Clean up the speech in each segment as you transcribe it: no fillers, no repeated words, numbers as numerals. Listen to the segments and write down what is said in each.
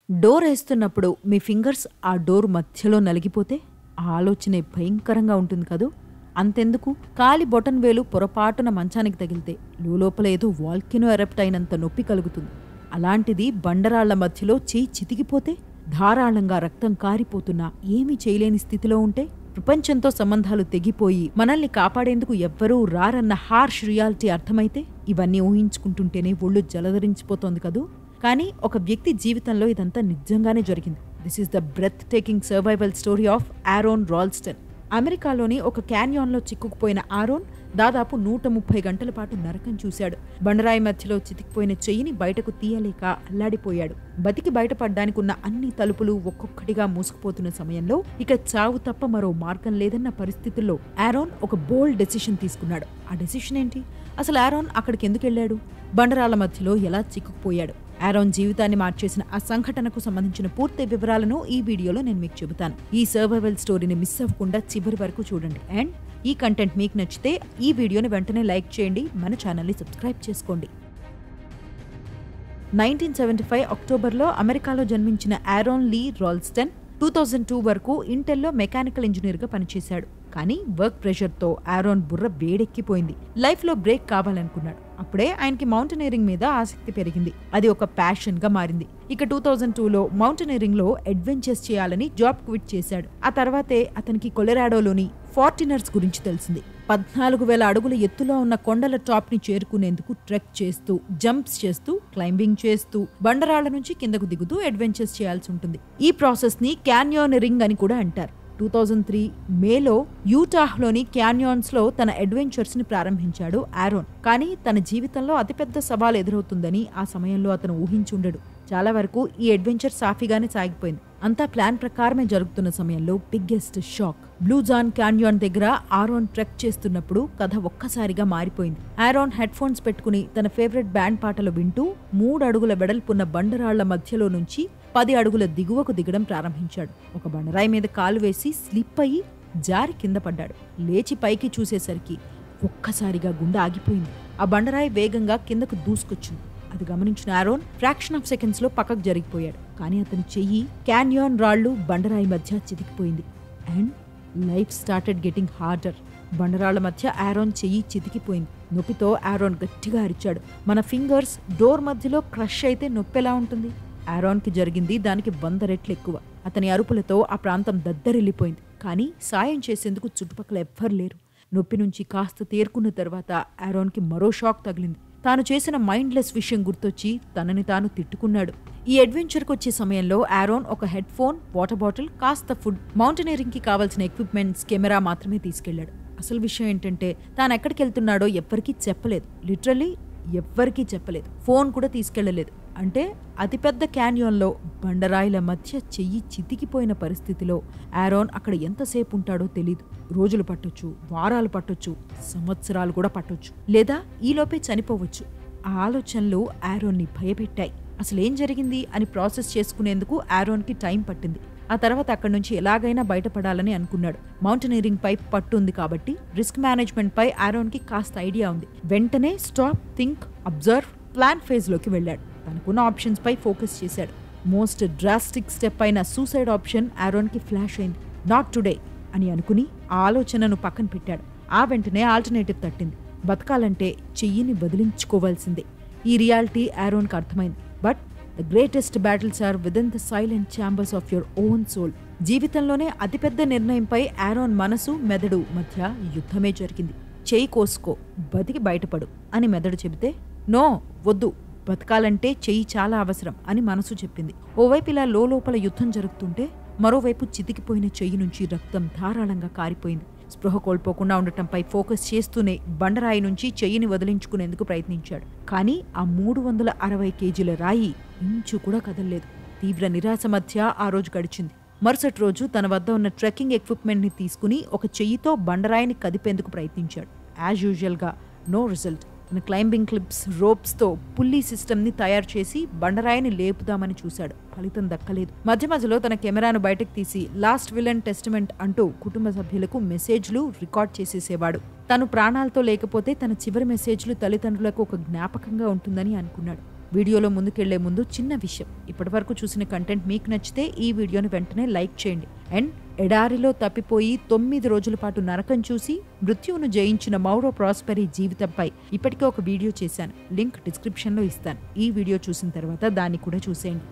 Door వేస్తున్నప్పుడు మీ fingers ఆ door మధ్యలో నలిగిపోతే ఆ ఆలోచనే భయంకరంగా ఉంటుంది కదూ. అంతెందుకు, కాలి బొటన్ వేలు పొరపాటున మంచానికి తగిలితే లోపల ఏదో వాల్కెనో ఎరప్ట్ అయినంత నొప్పి కలుగుతుంది. అలాంటిది బండరాళ్ల మధ్యలో చేయి చితికిపోతే, ధారాళంగా రక్తం కారిపోతున్నా ఏమీ చేయలేని స్థితిలో ఉంటే, ప్రపంచంతో సంబంధాలు తెగిపోయి మనల్ని కాపాడేందుకు ఎవ్వరూ రారన్న హార్ష్ రియాలిటీ అర్థమైతే, ఇవన్నీ ఊహించుకుంటుంటేనే ఒళ్ళు జలధరించిపోతోంది కదూ. కానీ ఒక వ్యక్తి జీవితంలో ఇదంతా నిజంగానే జరిగింది. This is the breathtaking survival story of Aaron Ralston. అమెరికాలోని ఒక క్యాన్యాన్లో చిక్కుకుపోయిన ఆరోన్ దాదాపు 130 గంటల పాటు నరకం చూశాడు. బండరాయి మధ్యలో చితికిపోయిన చెయ్యిని బయటకు తీయలేక అల్లాడిపోయాడు. బతికి బయటపడ్డానికి ఉన్న అన్ని తలుపులు ఒక్కొక్కటిగా మూసుకుపోతున్న సమయంలో ఇక చావు తప్ప మరో మార్గం లేదన్న పరిస్థితుల్లో ఆరోన్ ఒక బోల్డ్ డెసిషన్ తీసుకున్నాడు. ఆ డెసిషన్ ఏంటి? అసలు ఆరోన్ అక్కడికి ఎందుకు వెళ్ళాడు? బండరాల మధ్యలో ఎలా చిక్కుకుపోయాడు? ఆరోన్ జీవితాన్ని మార్చేసిన ఆ సంఘటనకు సంబంధించిన పూర్తి వివరాలను ఈ వీడియోలో నేను మీకు చెబుతాను. ఈ సర్వైవల్ స్టోరీని మిస్ అవ్వకుండా చివరి వరకు చూడండి. అండ్ ఈ కంటెంట్ మీకు నచ్చితే ఈ వీడియోని వెంటనే లైక్ చేయండి, మన ఛానల్ని సబ్స్క్రైబ్ చేసుకోండి. 1975 అక్టోబర్లో అమెరికాలో జన్మించిన ఆరోన్ లీ రాల్స్టన్ 2002 వరకు ఇంటెల్లో మెకానికల్ ఇంజనీర్గా పనిచేశాడు. కానీ వర్క్ ప్రెషర్తో ఆరోన్ బుర్ర వేడెక్కిపోయింది. లైఫ్లో బ్రేక్ కావాలనుకున్నాడు. అప్పుడే ఆయనకి మౌంటైనరింగ్ మీద ఆసక్తి పెరిగింది. అది ఒక ప్యాషన్గా మారింది. ఇక 2002లో మౌంటైనరింగ్లో అడ్వెంచర్స్ చేయాలని జాబ్ క్విట్ చేశాడు. ఆ తర్వాతే అతనికి కొలరాడోలోని ఫార్టినర్స్ గురించి తెలిసింది. 14,000 అడుగుల ఎత్తులో ఉన్న కొండల టాప్ ని చేరుకునేందుకు ట్రెక్ చేస్తూ, జంప్స్ చేస్తూ, క్లైంబింగ్ చేస్తూ, బండరాళ్ల నుంచి కిందకు దిగుతూ అడ్వెంచర్స్ చేయాల్సి ఉంటుంది. ఈ ప్రాసెస్ ని క్యాన్యోనరింగ్ అని కూడా అంటారు. 2003 మేలో యూటాహ్లోని క్యాన్యాన్స్ లో తన అడ్వెంచర్స్ ని ప్రారంభించాడు ఆరోన్. కానీ తన జీవితంలో అతిపెద్ద సవాల్ ఎదురవుతుందని ఆ సమయంలో అతను ఊహించుండడు. చాలా వరకు ఈ అడ్వెంచర్ సాఫీగానే సాగిపోయింది. అంతా ప్లాన్ ప్రకారమే జరుగుతున్న సమయంలో బిగ్గెస్ట్ షాక్. బ్లూ జాన్ క్యాన్యాన్ దగ్గర ఆరోన్ ట్రెక్ చేస్తున్నప్పుడు కథ ఒక్కసారిగా మారిపోయింది. ఆరోన్ హెడ్ ఫోన్స్ పెట్టుకుని తన ఫేవరెట్ బ్యాండ్ పాటలు వింటూ 3 అడుగుల వెడల్పున్న బండరాళ్ల మధ్యలో నుంచి 10 అడుగుల దిగువకు దిగడం ప్రారంభించాడు. ఒక బండరాయి మీద కాలు వేసి స్లిప్ అయ్యి జారి కింద పడ్డాడు. లేచి పైకి చూసేసరికి ఒక్కసారిగా గుండె ఆగిపోయింది. ఆ బండరాయి వేగంగా కిందకు దూసుకొచ్చింది. అది గమనించిన ఆరోన్ ఫ్రాక్షన్ ఆఫ్ సెకండ్స్ లో పక్కకు జరిగిపోయాడు. కానీ అతని చెయ్యి క్యాన్యాన్ రాళ్లు బండరాయి మధ్య చితికిపోయింది. And life started getting harder. బండరాళ్ల మధ్య ఆరోన్ చెయ్యి చితికిపోయింది. నొప్పితో ఆరోన్ గట్టిగా అరిచాడు. మన ఫింగర్స్ డోర్ మధ్యలో క్రష్ అయితే నొప్పి ఎలా ఉంటుంది? ఆరోన్కి జరిగింది దానికి 100 రెట్లు ఎక్కువ. అతని అరుపులతో ఆ ప్రాంతం దద్దరిల్లిపోయింది. కానీ సాయం చేసేందుకు చుట్టుపక్కల ఎవ్వరు లేరు. నొప్పి నుంచి కాస్త తేరుకున్న తర్వాత ఆరోన్కి మరో షాక్ తగిలింది. తాను చేసిన మైండ్లెస్ విషయం గుర్తొచ్చి తనని తాను తిట్టుకున్నాడు. ఈ అడ్వెంచర్కి వచ్చే సమయంలో ఆరోన్ ఒక హెడ్ ఫోన్, వాటర్ బాటిల్, కాస్త ఫుడ్, మౌంటైనరింగ్కి కావాల్సిన ఎక్విప్మెంట్స్, కెమెరా మాత్రమే తీసుకెళ్లాడు. అసలు విషయం ఏంటంటే తాను ఎక్కడికి వెళ్తున్నాడో ఎవ్వరికీ చెప్పలేదు. లిటరల్లీ ఎవ్వరికీ చెప్పలేదు. ఫోన్ కూడా తీసుకెళ్లలేదు. అంటే అతిపెద్ద క్యాన్యాన్లో బండరాయిల మధ్య చెయ్యి చితికిపోయిన పరిస్థితిలో ఆరోన్ అక్కడ ఎంతసేపు ఉంటాడో తెలీదు. రోజులు పట్టొచ్చు, వారాలు పట్టొచ్చు, సంవత్సరాలు కూడా పట్టొచ్చు, లేదా ఈలోపే చనిపోవచ్చు. ఆ ఆలోచనలు ఆరోన్ని భయపెట్టాయి. అసలేం జరిగింది అని ప్రాసెస్ చేసుకునేందుకు ఆరోన్కి టైం పట్టింది. ఆ తర్వాత అక్కడి నుంచి ఎలాగైనా బయటపడాలని అనుకున్నాడు. మౌంటైనరింగ్ పై పట్టుంది కాబట్టి రిస్క్ మేనేజ్మెంట్ పై ఆరోన్కి కాస్త ఐడియా ఉంది. వెంటనే stop, think, observe, plan phase లోకి వెళ్ళాడు. తనకున్న ఆప్షన్స్ పై ఫోకస్ చేశాడు. మోస్ట్ డ్రాస్టిక్ స్టెప్ అయిన సూసైడ్ ఆప్షన్ ఆరోన్కి ఫ్లాష్ అయింది. నాట్ టుడే అని అనుకుని ఆ ఆలోచనను పక్కన పెట్టాడు. ఆ వెంటనే ఆల్టర్నేటివ్ తట్టింది. బతకాలంటే చెయ్యిని వదిలించుకోవాల్సిందే. ఈ రియాలిటీ ఆరోన్కి అర్థమైంది. But the greatest battles are within the silent chambers of your own soul. జీవితంలోనే అతిపెద్ద నిర్ణయంపై ఆరోన్ మనసు, మెదడు మధ్య యుద్ధమే జరిగింది. చెయ్యి కోసుకో, బతికి బయటపడు అని మెదడు చెబితే, నో, వద్దు, బతకాలంటే చెయ్యి చాలా అవసరం అని మనసు చెప్పింది. ఓవైపు ఇలా లోపల యుద్ధం జరుగుతుంటే మరోవైపు చితికిపోయిన చెయ్యి నుంచి రక్తం ధారాళంగా కారిపోయింది. స్పృహ కోల్పోకుండా ఉండటంపై ఫోకస్ చేస్తూనే బండరాయి నుంచి చెయ్యిని వదిలించుకునేందుకు ప్రయత్నించాడు. కానీ ఆ 360 కేజీల రాయి ఇంచు కూడా కదల్లేదు. తీవ్ర నిరాశ మధ్య ఆ రోజు గడిచింది. మరుసటి రోజు తన వద్ద ఉన్న ట్రెక్కింగ్ ఎక్విప్మెంట్ ని తీసుకుని ఒక చెయ్యితో బండరాయిని కదిపేందుకు ప్రయత్నించాడు. యాజ్ యూజువల్ గా నో రిజల్ట్. తన క్లైంబింగ్ క్లిప్స్, రోప్స్తో పుల్లీ సిస్టమ్ని తయారు చేసి బండరాయిని లేపుదామని చూశాడు. ఫలితం దక్కలేదు. మధ్య మధ్యలో తన కెమెరాను బయటకు తీసి లాస్ట్ విల్ అండ్ టెస్టిమెంట్ అంటూ కుటుంబ సభ్యులకు మెసేజ్లు రికార్డ్ చేసేసేవాడు. తను ప్రాణాలతో లేకపోతే తన చివరి మెసేజ్లు తల్లిదండ్రులకు ఒక జ్ఞాపకంగా ఉంటుందని అనుకున్నాడు. వీడియోలో ముందుకెళ్లే ముందు చిన్న విషయం, ఇప్పటివరకు చూసిన కంటెంట్ మీకు నచ్చితే ఈ వీడియోని వెంటనే లైక్ చేయండి. అండ్ ఎడారిలో తప్పిపోయి 9 రోజుల పాటు నరకం చూసి మృత్యువును జయించిన మౌరో ప్రాస్పెరీ జీవితంపై ఇప్పటికే ఒక వీడియో చేశాను, లింక్ డిస్క్రిప్షన్లో ఇస్తాను. ఈ వీడియో చూసిన తర్వాత దాన్ని కూడా చూసేయండి.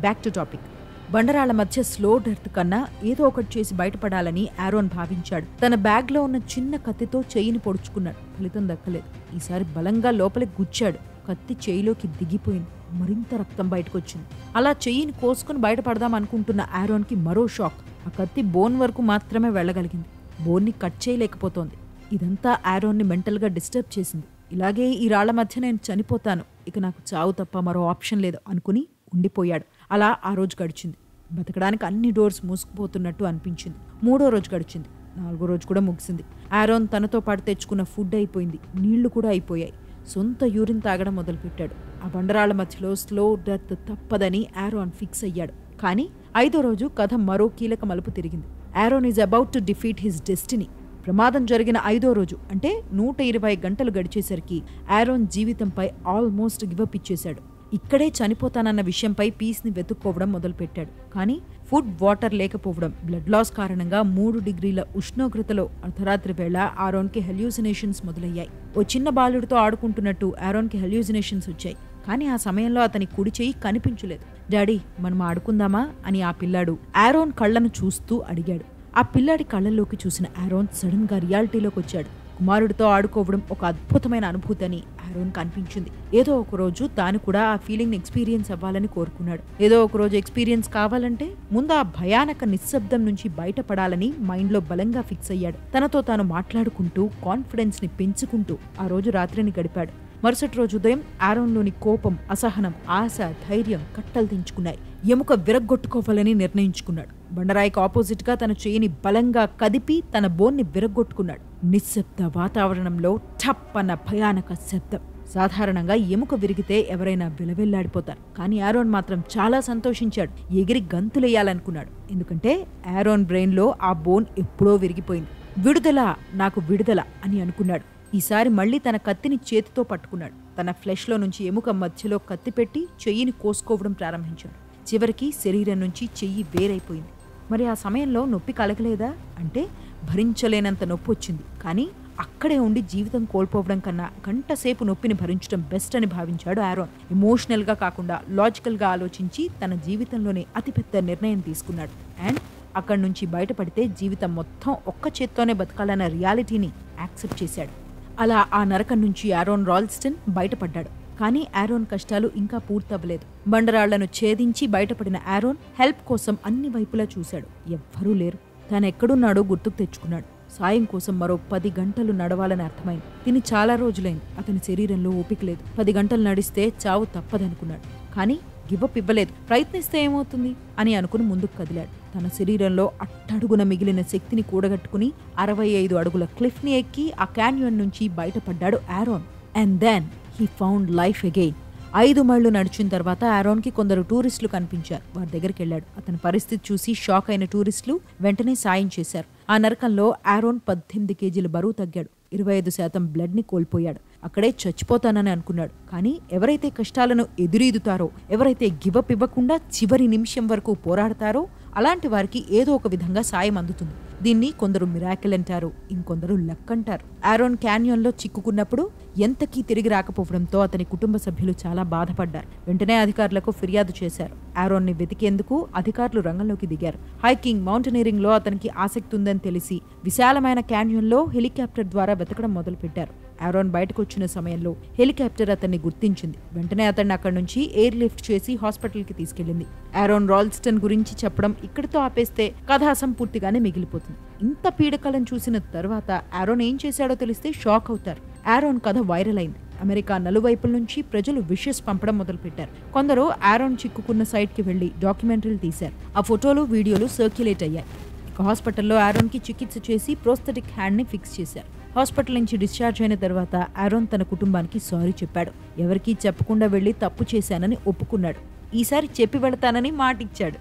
Back to topic. బండరాళ్ల మధ్య స్లో డెత్ కన్నా ఏదో ఒకటి చేసి బయటపడాలని ఆరోన్ భావించాడు. తన బ్యాగ్లో ఉన్న చిన్న కత్తితో చెయ్యిని పొడుచుకున్నాడు. ఫలితం దక్కలేదు. ఈసారి బలంగా లోపలికి గుచ్చాడు. కత్తి చెయ్యిలోకి దిగిపోయింది. మరింత రక్తం బయటకొచ్చింది. అలా చెయ్యిని కోసుకుని బయటపడదాం అనుకుంటున్న ఆరోన్కి మరో షాక్. ఆ కత్తి బోన్ వరకు మాత్రమే వెళ్ళగలిగింది. బోన్ని కట్ చేయలేకపోతోంది. ఇదంతా ఆరోన్ని మెంటల్గా డిస్టర్బ్ చేసింది. ఇలాగే ఈ రాళ్ల మధ్య నేను చనిపోతాను, ఇక నాకు చావు తప్ప మరో ఆప్షన్ లేదు అనుకుని ఉండిపోయాడు. అలా ఆ రోజు గడిచింది. బతకడానికి అన్ని డోర్స్ మూసుకుపోతున్నట్టు అనిపించింది. 3వ రోజు గడిచింది. 4వ రోజు కూడా ముగిసింది. ఆరోన్ తనతో పాటు తెచ్చుకున్న ఫుడ్ అయిపోయింది. నీళ్లు కూడా అయిపోయాయి. సొంత యూరిన్ తాగడం మొదలుపెట్టాడు. ఆ బండరాళ్ల మధ్యలో స్లో డెత్ తప్పదని ఆరోన్ ఫిక్స్ అయ్యాడు. కానీ 5వ రోజు కథ మరో కీలక మలుపు తిరిగింది. Aaron is about to defeat his destiny. ప్రమాదం జరిగిన 5వ రోజు అంటే 120 గంటలు గడిచేసరికి ఆరోన్ జీవితంపై ఆల్మోస్ట్ గివప్ ఇచ్చేశాడు. ఇక్కడే చనిపోతానన్న విషయంపై పీస్ని వెతుక్కోవడం మొదలుపెట్టాడు. కానీ ఫుడ్, వాటర్ లేకపోవడం, బ్లడ్ లాస్ కారణంగా 3 డిగ్రీల ఉష్ణోగ్రతలో అర్ధరాత్రి వేళ ఆరోన్కి హెల్యూసినేషన్స్ మొదలయ్యాయి. ఓ చిన్న బాలుడితో ఆడుకుంటున్నట్టు ఆరోన్కి హెల్యూసినేషన్స్ వచ్చాయి. కానీ ఆ సమయంలో అతని కుడి చెయ్యి కనిపించలేదు. డాడీ, మనం ఆడుకుందామా అని ఆ పిల్లాడు ఆరోన్ కళ్లను చూస్తూ అడిగాడు. ఆ పిల్లాడి కళ్ళల్లోకి చూసిన ఆరోన్ సడన్ గా రియాలిటీలోకి వచ్చాడు. కుమారుడితో ఆడుకోవడం ఒక అద్భుతమైన అనుభూతి అని ఆరోన్కి అనిపించింది. ఏదో ఒక రోజు తాను కూడా ఆ ఫీలింగ్ ఎక్స్పీరియన్స్ అవ్వాలని కోరుకున్నాడు. ఏదో ఒక రోజు ఎక్స్పీరియన్స్ కావాలంటే ముందు ఆ భయానక నిశ్శబ్దం నుంచి బయటపడాలని మైండ్లో బలంగా ఫిక్స్ అయ్యాడు. తనతో తాను మాట్లాడుకుంటూ కాన్ఫిడెన్స్ ని పెంచుకుంటూ ఆ రోజు రాత్రిని గడిపాడు. మరుసటి రోజు ఉదయం ఆరోన్లోని కోపం, అసహనం, ఆశ, ధైర్యం కట్టలు తెంచుకున్నాయి. ఎముక విరగ్గొట్టుకోవాలని నిర్ణయించుకున్నాడు. బండరాయికి ఆపోజిట్ గా తన చేయిని బలంగా కదిపి తన బోన్ని విరగ్గొట్టుకున్నాడు. నిశ్శబ్ద వాతావరణంలో ఠప్ అన్న భయానక శబ్దం. సాధారణంగా ఎముక విరిగితే ఎవరైనా విలవెల్లాడిపోతారు. కానీ ఆరోన్ మాత్రం చాలా సంతోషించాడు. ఎగిరి గంతులేయాలనుకున్నాడు. ఎందుకంటే ఆరోన్ బ్రెయిన్ లో ఆ బోన్ ఎప్పుడో విరిగిపోయింది. విడుదల, నాకు విడుదల అని అనుకున్నాడు. ఈసారి మళ్లీ తన కత్తిని చేతితో పట్టుకున్నాడు. తన ఫ్లెష్లో నుంచి ఎముక మధ్యలో కత్తి పెట్టి చెయ్యిని కోసుకోవడం ప్రారంభించాడు. చివరికి శరీరం నుంచి చెయ్యి వేరైపోయింది. మరి ఆ సమయంలో నొప్పి కలగలేదా అంటే భరించలేనంత నొప్పి వచ్చింది. కానీ అక్కడే ఉండి జీవితం కోల్పోవడం కన్నా గంటసేపు నొప్పిని భరించడం బెస్ట్ అని భావించాడు ఆరోన్. ఎమోషనల్గా కాకుండా లాజికల్గా ఆలోచించి తన జీవితంలోనే అతిపెద్ద నిర్ణయం తీసుకున్నాడు. అండ్ అక్కడి నుంచి బయటపడితే జీవితం మొత్తం ఒక్క చేత్తోనే బతకాలన్న రియాలిటీని యాక్సెప్ట్ చేశాడు. అలా ఆ నరకం నుంచి ఆరోన్ రాల్స్టన్ బయటపడ్డాడు. కానీ ఆరోన్ కష్టాలు ఇంకా పూర్తవ్వలేదు. బండరాళ్లను ఛేదించి బయటపడిన ఆరోన్ హెల్ప్ కోసం అన్ని వైపులా చూశాడు. ఎవ్వరూ లేరు. తానెక్కడున్నాడో గుర్తుకు తెచ్చుకున్నాడు. సాయం కోసం మరో 10 గంటలు నడవాలని అర్థమైంది. తిని చాలా రోజులైంది. అతని శరీరంలో ఓపిక లేదు. 10 గంటలు నడిస్తే చావు తప్పదనుకున్నాడు. కానీ గివప్ ఇవ్వలేదు. ప్రయత్నిస్తే ఏమవుతుంది అని అనుకుని ముందుకు కదిలాడు. తన శరీరంలో అట్టడుగున మిగిలిన శక్తిని కూడగట్టుకుని 65 అడుగుల క్లిఫ్ని ఎక్కి ఆ క్యాన్యన్ నుంచి బయటపడ్డాడు Aaron. And then he found life again. 5 మైళ్లు నడిచిన తర్వాత ఆరోన్కి కొందరు టూరిస్టులు కనిపించారు. వారి దగ్గరికి వెళ్ళాడు. అతని పరిస్థితి చూసి షాక్ అయిన టూరిస్టులు వెంటనే సాయం చేశారు. ఆ నరకంలో ఆరోన్ 18 కేజీల బరువు తగ్గాడు. 25% బ్లడ్ ని కోల్పోయాడు. అక్కడే చచ్చిపోతానని అనుకున్నాడు. కానీ ఎవరైతే కష్టాలను ఎదురీదుతారో, ఎవరైతే గివప్ ఇవ్వకుండా చివరి నిమిషం వరకు పోరాడతారో అలాంటి వారికి ఏదో ఒక విధంగా సాయం అందుతుంది. దీన్ని కొందరు మిరాకిల్ అంటారు, ఇంకొందరు లక్ అంటారు. ఆరోన్ క్యాన్యన్లో చిక్కుకున్నప్పుడు ఎంతకీ తిరిగి రాకపోవడంతో అతని కుటుంబ సభ్యులు చాలా బాధపడ్డారు. వెంటనే అధికారులకు ఫిర్యాదు చేశారు. ఆరోన్ ని వెతికేందుకు అధికారులు రంగంలోకి దిగారు. హైకింగ్, మౌంటనీరింగ్ లో అతనికి ఆసక్తి ఉందని తెలిసి విశాలమైన క్యాన్యన్లో హెలికాప్టర్ ద్వారా వెతకడం మొదలుపెట్టారు. ఆరోన్ బయటకు వచ్చిన సమయంలో హెలికాప్టర్ అతన్ని గుర్తించింది. వెంటనే అతన్ని అక్కడి నుంచి ఎయిర్ లిఫ్ట్ చేసి హాస్పిటల్కి తీసుకెళ్లింది. ఆరోన్ రాల్స్టన్ గురించి చెప్పడం ఇక్కడితో ఆపేస్తే కథ అసంపూర్తిగానే మిగిలిపోతుంది. ఇంత పీడకలను చూసిన తర్వాత ఆరోన్ ఏం చేశాడో తెలిస్తే షాక్ అవుతారు. ఆరోన్ కథ వైరల్ అయింది. అమెరికా నలువైపుల నుంచి ప్రజలు విషెస్ పంపడం మొదలుపెట్టారు. కొందరు ఆరోన్ చిక్కుకున్న సైట్కి వెళ్లి డాక్యుమెంటరీలు తీశారు. ఆ ఫోటోలు, వీడియోలు సర్క్యులేట్ అయ్యాయి. ఇక హాస్పిటల్లో ఆరోన్కి చికిత్స చేసి ప్రోస్థెటిక్ హ్యాండ్ని ఫిక్స్ చేశారు. హాస్పిటల్ నుంచి డిశ్చార్జ్ అయిన తర్వాత ఆరోన్ తన కుటుంబానికి సారీ చెప్పాడు. ఎవరికీ చెప్పకుండా వెళ్లి తప్పు చేశానని ఒప్పుకున్నాడు. ఈసారి చెప్పి వెళతానని మాటిచ్చాడు.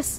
ఎస్,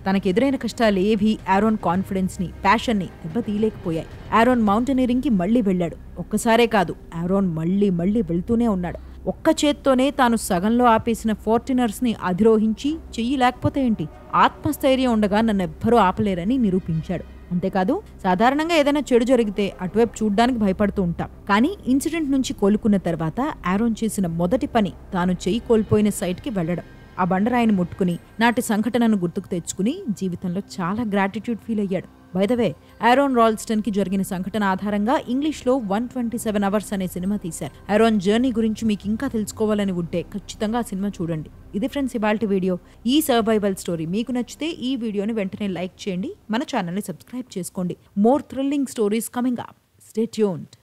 తనకెదురైన కష్టాలు ఏవి ఆరోన్ కాన్ఫిడెన్స్ ని, ప్యాషన్ ని దెబ్బతీయలేకపోయాయి. ఆరోన్ మౌంటనీరింగ్ కి మళ్లీ వెళ్ళాడు. ఒక్కసారే కాదు, ఆరోన్ మళ్లీ వెళ్తూనే ఉన్నాడు. ఒక్క చేత్తోనే తాను సగంలో ఆపేసిన ఫార్టినర్స్ని అధిరోహించి చెయ్యి లేకపోతే ఏంటి, ఆత్మస్థైర్యం ఉండగా నన్నెవ్వరూ ఆపలేరని నిరూపించాడు. అంతేకాదు, సాధారణంగా ఏదైనా చెడు జరిగితే అటువైపు చూడ్డానికి భయపడుతూ ఉంటాం. కానీ ఇన్సిడెంట్ నుంచి కోలుకున్న తర్వాత ఆరోన్ చేసిన మొదటి పని తాను చెయ్యి కోల్పోయిన సైట్కి వెళ్లడం. ఆ బండరాయిని ముట్టుకుని నాటి సంఘటనను గుర్తుకు తెచ్చుకుని జీవితంలో చాలా గ్రాటిట్యూడ్ ఫీల్ అయ్యాడు. బై ద వే, ఆరోన్ రాల్స్టన్ కి జరిగిన సంఘటన ఆధారంగా ఇంగ్లీష్లో 127 అవర్స్ అనే సినిమా తీశారు. ఆరోన్ జర్నీ గురించి మీకు ఇంకా తెలుసుకోవాలని ఉంటే ఖచ్చితంగా ఆ సినిమా చూడండి. ఇది ఫ్రెండ్స్ ఇవాల్టి వీడియో. ఈ సర్వైవల్ స్టోరీ మీకు నచ్చితే ఈ వీడియోని వెంటనే లైక్ చేయండి, మన ఛానల్ని సబ్స్క్రైబ్ చేసుకోండి. More thrilling stories coming up. Stay tuned.